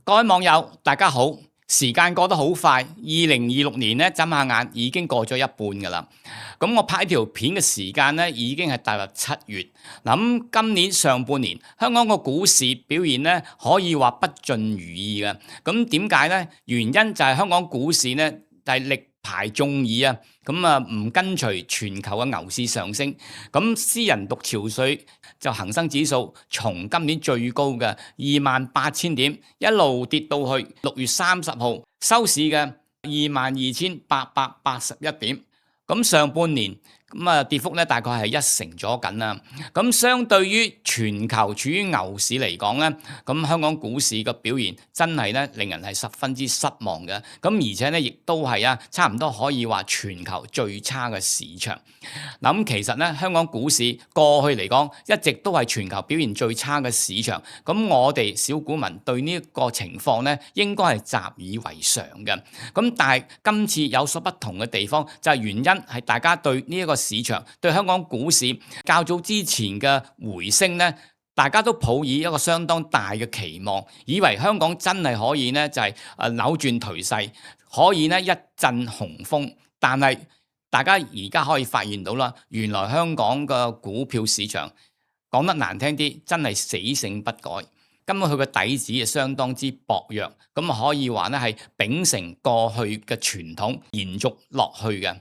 各位網友，大家好！時間過得好快，2026年咧，眨下眼已經過咗一半㗎啦。咁我拍呢條片嘅時間咧，已經係踏入7月。咁今年上半年香港個股市表現咧，可以話不盡如意嘅。咁點解咧？原因就係香港股市咧係力排眾議啊，唔跟隨全球嘅牛市上升，咁私人獨潮水就恒生指數從今年最高嘅28,000點一路跌到去6月30號收市嘅22,881點，咁上半年跌幅咧大概係1成咗緊啦。咁相對於全球處於牛市嚟講咧，咁香港股市嘅表現真係咧令人係十分之失望嘅。咁而且咧亦都係差唔多可以話全球最差嘅市場。嗱咁其實咧香港股市過去嚟講一直都係全球表現最差嘅市場。咁我哋小股民對呢一個情況咧應該係習以為常嘅。咁但係今次有所不同嘅地方就係原因係大家對呢一個市場對香港股市較早之前嘅回升咧，大家都抱以一個相當大嘅期望，以為香港真係可以咧就係扭轉頹勢，可以咧一陣雄風。但係大家而家可以發現到啦，原來香港嘅股票市場講得難聽啲，真係死性不改。根本佢個底子係相當之薄弱，咁可以話咧係秉承過去嘅傳統，延續落去嘅。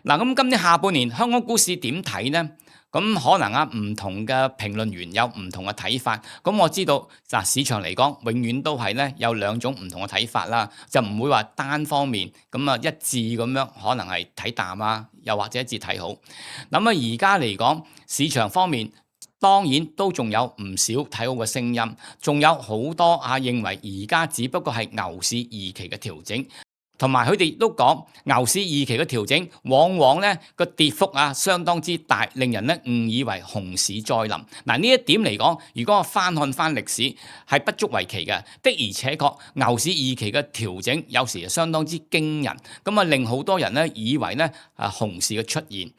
嗱，咁今年下半年香港股市點睇呢？咁可能唔同嘅評論員有唔同嘅睇法。咁我知道市場嚟講，永遠都係咧有兩種唔同嘅睇法啦，就唔會話單方面一致咁樣，可能係睇淡啊，又或者一致睇好。而家嚟講，市場方面當然都仲有唔少睇好嘅聲音，仲有好多認為而家只不過係牛市二期嘅調整。同埋佢哋亦都講牛市二期嘅調整，往往咧個跌幅相當之大，令人咧誤以為熊市再臨。嗱，呢一點嚟講，如果我翻看翻歷史，係不足為奇嘅。的而且確，牛市二期嘅調整有時係相當之驚人，令好多人咧以為咧熊市嘅出現。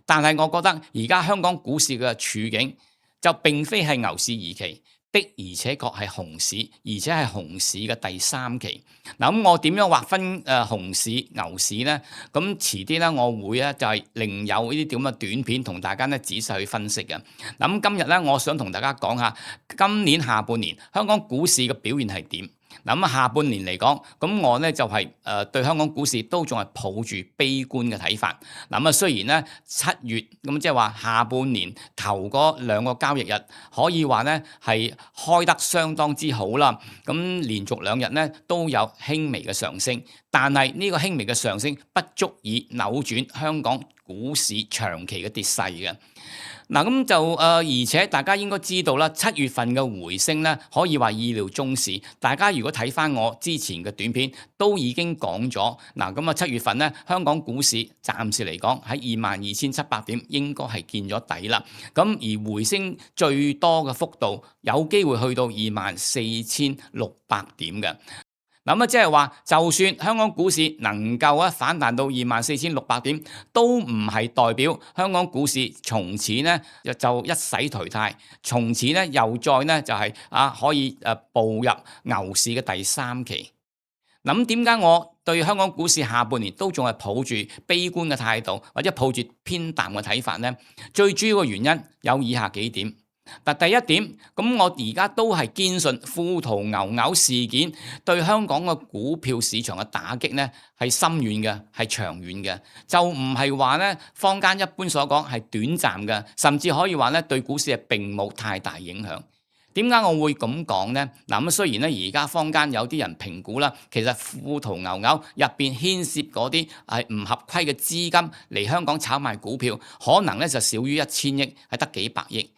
但係我覺得而家香港股市嘅處境就並非係牛市二期。的而且確係熊市，而且係熊市嘅第3期。嗱，咁我點樣劃分熊市、牛市呢？咁遲啲咧，我會就係另有呢啲咁嘅短片同大家咧仔細去分析嘅。咁今日咧，我想同大家講下今年下半年香港股市嘅表現係點。咁下半年嚟講，咁我咧就係對香港股市都仲係抱住悲觀嘅睇法。雖然咧7月咁即係話下半年頭嗰2個交易日可以話咧係開得相當之好啦。咁連續2日咧都有輕微嘅上升，但係呢個輕微嘅上升不足以扭轉香港股市長期嘅跌勢嘅。咁就而且大家應該知道啦，7月份嘅回升咧，可以話意料中事。大家如果睇翻我之前嘅短片，都已經講咗。7月份咧，香港股市暫時嚟講喺22,700點應該係見咗底啦。咁而回升最多嘅幅度有機會去到24,600點嘅。即係話，就算香港股市能夠反彈到24,600點，都唔係代表香港股市從此咧就一洗頹態，從此咧又再咧就係可以步入牛市嘅第3期。咁點解我對香港股市下半年都仲係抱住悲觀嘅態度，或者抱住偏淡嘅睇法呢？最主要嘅原因有以下幾點。第一點，我而家都係堅信富途牛牛事件對香港嘅股票市場嘅打擊呢係深遠嘅，係長遠嘅，就唔係話呢坊間一般所講係短暫嘅，甚至可以話呢對股市係並冇太大影響。點解我會咁講呢？雖然咧而家坊間有啲人評估啦，其實富途牛牛入邊牽涉嗰啲係唔合規嘅資金嚟香港炒賣股票，可能咧就少於1000億，係得幾百億。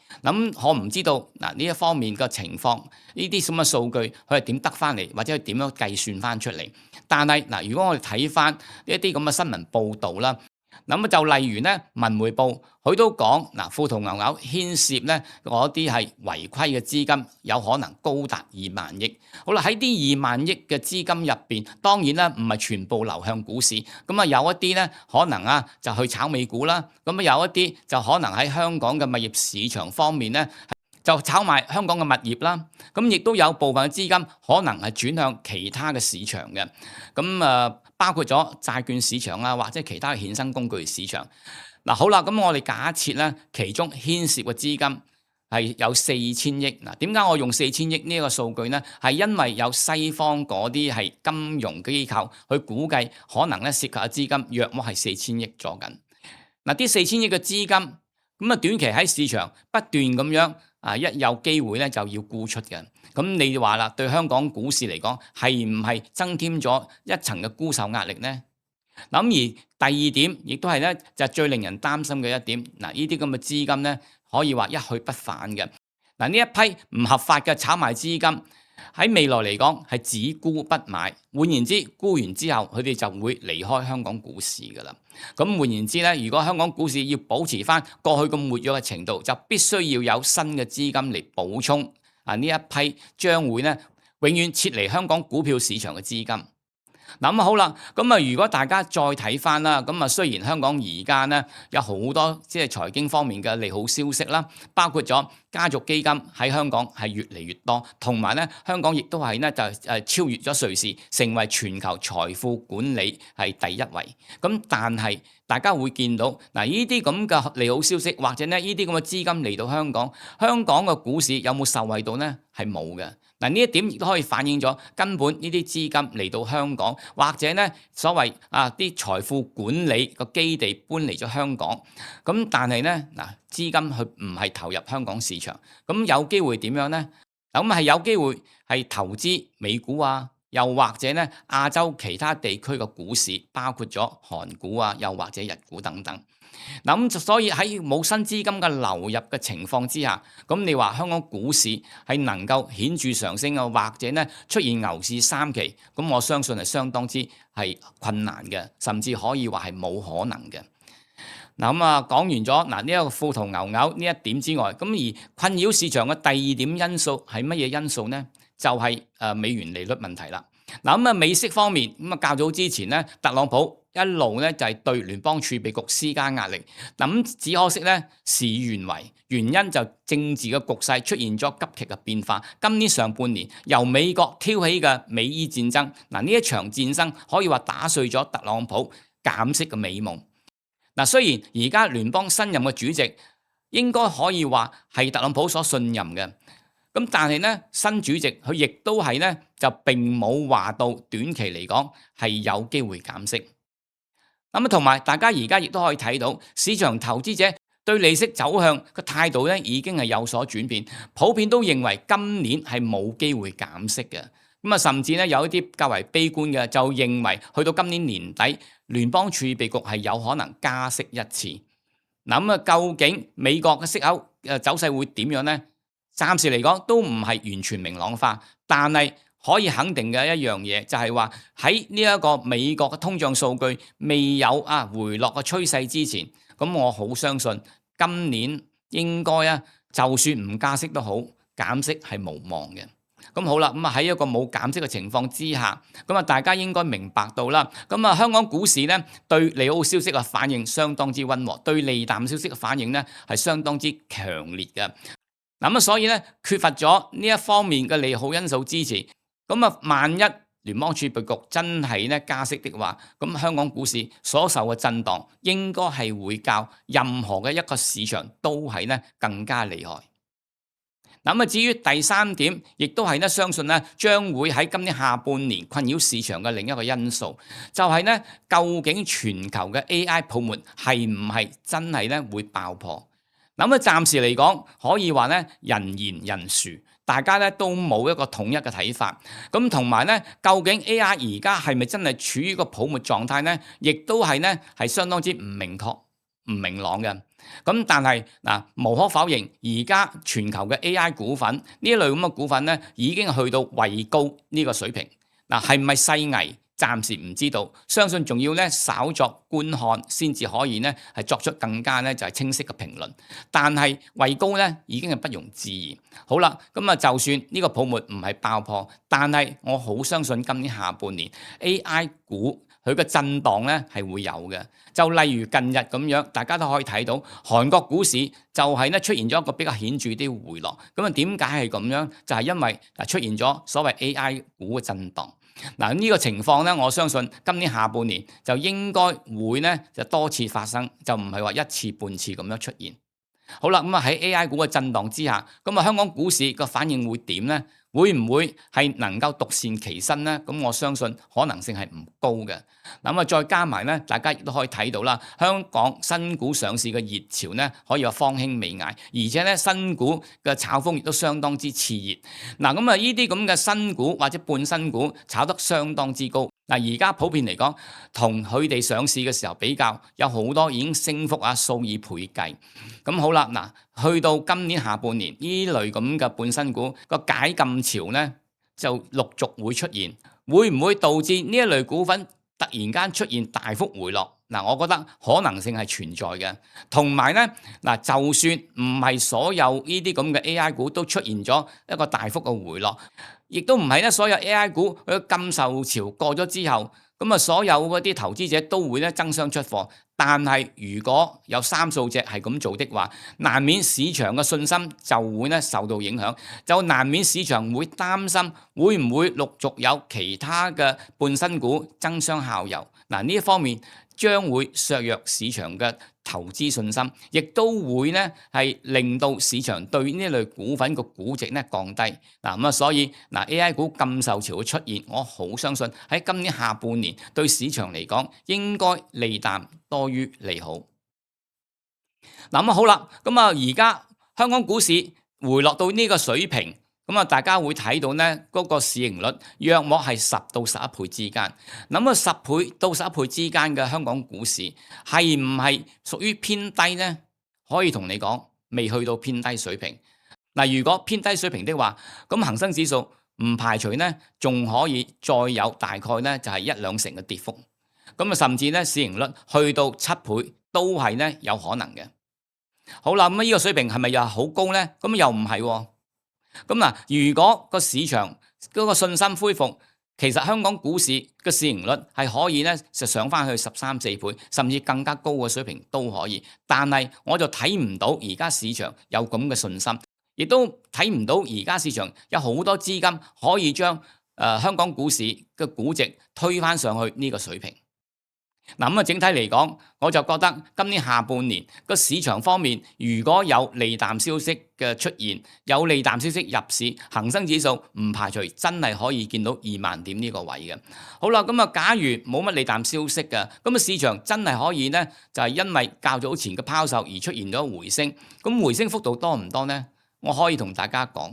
我唔知道呢一方面嘅情況，呢啲咁嘅數據佢係點得翻嚟，或者係點樣計算翻出嚟？但係如果我哋睇翻呢一啲咁嘅新聞報導啦，咁就例如咧，文匯報佢都講嗱，富途牛牛牽涉咧嗰啲係違規嘅資金，有可能高達2萬億。好啦，喺啲2萬億嘅資金入邊，當然啦，唔係全部流向股市，咁啊有一啲咧可能啊就去炒美股啦，咁啊有一啲就可能喺香港嘅物業市場方面咧。就炒賣香港嘅物業啦，咁亦都有部分嘅資金可能係轉向其他嘅市場嘅，咁包括咗債券市場啊，或者其他嘅衍生工具市場。嗱好啦，咁我哋假設咧，其中牽涉嘅資金係有4000億。嗱，點解我用4000億呢一個數據呢？係因為有西方嗰啲係金融機構去估計，可能咧涉及嘅資金約莫係4000億左緊。嗱，啲4000億嘅資金，咁啊短期喺市場不斷咁樣。一有機會咧就要沽出嘅，咁你話啦，對香港股市嚟講係唔係增添咗一層嘅沽售壓力呢？咁而第二點，亦都係咧就最令人擔心嘅一點，嗱呢啲咁嘅資金咧可以話一去不返嘅。嗱呢一批唔合法嘅炒賣資金喺未來嚟講係只沽不買，換言之，沽完之後佢哋就會離開香港股市㗎啦。咁換言之咧，如果香港股市要保持返過去咁活躍嘅程度，就必須要有新嘅資金嚟補充呢一批將會咧永遠撤離香港股票市場嘅資金。咁好啦，咁如果大家再睇翻啦，咁雖然香港而家咧有好多即係財經方面嘅利好消息啦，包括咗家族基金喺香港係越嚟越多，同埋咧香港亦都係咧就超越咗瑞士，成為全球財富管理係第一位。咁但係大家會見到嗱，呢啲咁嘅利好消息，或者咧呢啲咁嘅資金嚟到香港，香港嘅股市有冇受惠到呢？係冇嘅。嗱呢一點亦都可以反映咗根本呢啲資金嚟到香港，或者咧所謂啲財富管理個基地搬嚟咗香港，咁但係咧嗱資金佢唔係投入香港市場，咁有機會點樣呢？咁係有機會係投資美股啊，又或者咧亞洲其他地區嘅股市，包括咗韓股啊，又或者日股等等。咁所以喺冇新資金嘅流入嘅情況之下，咁你話香港股市係能夠顯著上升啊，或者咧出現牛市3期，咁我相信係相當之係困難嘅，甚至可以話係冇可能嘅。講完咗呢一個富途牛牛呢一點之外，咁而困擾市場嘅第二點因素係乜嘢因素呢？就係美元利率問題啦。美息方面，較早之前咧，特朗普一路咧就係對聯邦儲備局施加壓力，只可惜咧事與願違，原因就政治嘅局勢出現咗急劇嘅變化。今年上半年由美國挑起嘅美伊戰爭，呢一場戰爭可以話打碎咗特朗普減息嘅美夢。雖然而家聯邦新任嘅主席應該可以話係特朗普所信任嘅。但係咧，新主席佢亦都係咧，就並冇話到短期嚟講係有機會減息。同埋大家而家亦都可以睇到，市場投資者對利息走向嘅態度咧已經係有所轉變，普遍都認為今年係冇機會減息嘅。甚至咧有一啲較為悲觀嘅，就認為去到今年年底，聯邦儲備局係有可能加息一次。究竟美國嘅息口走勢會點樣呢？暫時嚟講都唔係完全明朗化，但係可以肯定嘅一樣嘢就係話喺呢一個美國嘅通脹數據未有回落嘅趨勢之前，咁我好相信今年應該就算唔加息都好，減息係無望嘅。咁好啦，喺一個冇減息嘅情況之下，大家應該明白到啦。香港股市咧對利好消息嘅反應相當之溫和，對利淡消息嘅反應咧係相當之強烈嘅。所以咧缺乏咗呢一方面嘅利好因素支持，萬一聯邦儲備局真係咧加息的話，咁香港股市所受嘅震盪應該係會較任何嘅一個市場都係咧更加厲害。至於第三點，亦都係咧相信咧將會喺今年下半年困擾市場嘅另一個因素，就係咧究竟全球嘅 AI 泡沫係唔係真係咧會爆破？暫時嚟講，可以話咧人言人殊，大家咧都冇一個統一嘅睇法。同埋咧，究竟 AI 而家係咪真係處於個泡沫狀態呢？亦都係咧係相當之唔明確、唔明朗嘅。但係無可否認，而家全球嘅 AI 股份呢一類咁嘅股份咧，已經去到位高呢個水平。係唔係勢危暫時唔知道，相信仲要咧稍作觀看先至可以咧係作出更加咧就係清晰嘅評論。但係位高咧已經係不容置疑。好啦，咁啊就算呢個泡沫唔係爆破，但係我好相信今年下半年 AI 股佢嘅震盪咧係會有嘅。就例如近日咁樣，大家都可以睇到韓國股市就係咧出現咗一個比較顯著啲回落。咁啊點解係咁樣？就係因為出現咗所謂 AI 股嘅震盪。嗱，呢個情況咧，我相信今年下半年就應該會咧就多次發生，就唔係話一次半次咁樣出現。好啦，咁啊喺 AI 股嘅震盪之下，咁啊香港股市個反應會點呢？會唔會係能夠獨善其身呢？咁我相信可能性係唔高嘅。咁啊再加埋咧，大家亦都可以睇到啦，香港新股上市嘅熱潮咧，可以話方興未艾，而且咧新股嘅炒風亦都相當之熾熱。嗱，咁啊呢啲咁嘅新股或者半新股炒得相當之高。嗱，而家普遍嚟講，同佢哋上市嘅時候比較，有好多已經升幅數以倍計。咁好啦，嗱，去到今年下半年呢類咁嘅半新股個解禁潮咧，就陸續會出現，會唔會導致呢一類股份突然間出現大幅回落？嗱，我覺得可能性係存在嘅。同埋咧，嗱，就算唔係所有呢啲咁嘅 AI 股都出現咗一個大幅嘅回落，亦都唔係咧所有 AI 股佢禁售潮過咗之後，咁啊所有嗰啲投資者都會咧爭相出貨。但係如果有三數隻係咁做的話，難免市場嘅信心就會咧受到影響，就難免市場會擔心會唔會陸續有其他嘅半新股爭相效尤。嗱，呢一方面將會削弱市場嘅投資信心，亦都會咧係令到市場對呢類股份個估值咧降低。所以AI 股禁售潮嘅出現，我好相信喺今年下半年對市場嚟講應該利淡多於利好。好啦，而家香港股市回落到呢個水平。大家會睇到咧，嗰個市盈率約莫係10到11倍之間。10倍到11倍之間嘅香港股市係唔係屬於偏低呢？可以同你講，未去到偏低水平。如果偏低水平的話，咁恒生指數唔排除呢，仲可以再有大概呢就係1-2成嘅跌幅。甚至呢市盈率去到7倍都係呢有可能嘅。好啦，呢個水平係咪又係好高呢？咁又唔係喎。如果個市場嗰個信心恢復，其實香港股市嘅市盈率係可以咧，就上翻去13-14倍，甚至更加高嘅水平都可以。但係我就睇唔到而家市場有咁嘅信心，亦都睇唔到而家市場有好多資金可以將香港股市嘅估值推翻上去呢個水平。整體嚟講，我就覺得今年下半年個市場方面，如果有利淡消息嘅出現，有利淡消息入市，恒生指數唔排除真係可以見到20,000點呢個位嘅。好啦，假如冇乜利淡消息嘅，市場真係可以呢，就係因為較早前嘅拋售而出現咗回升。回升幅度多唔多呢？我可以同大家講，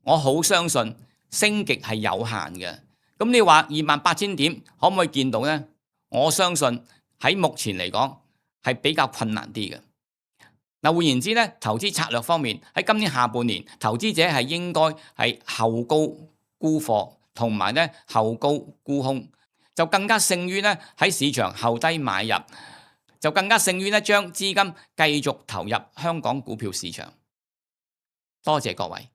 我好相信升極係有限嘅。你話28,000點可唔可以見到呢？我相信喺目前嚟講係比較困難啲嘅。換言之咧，投資策略方面喺今年下半年，投資者係應該係後高沽貨，同埋咧後高沽空，就更加勝於咧喺市場後低買入，就更加勝於咧將資金繼續投入香港股票市場。多謝各位。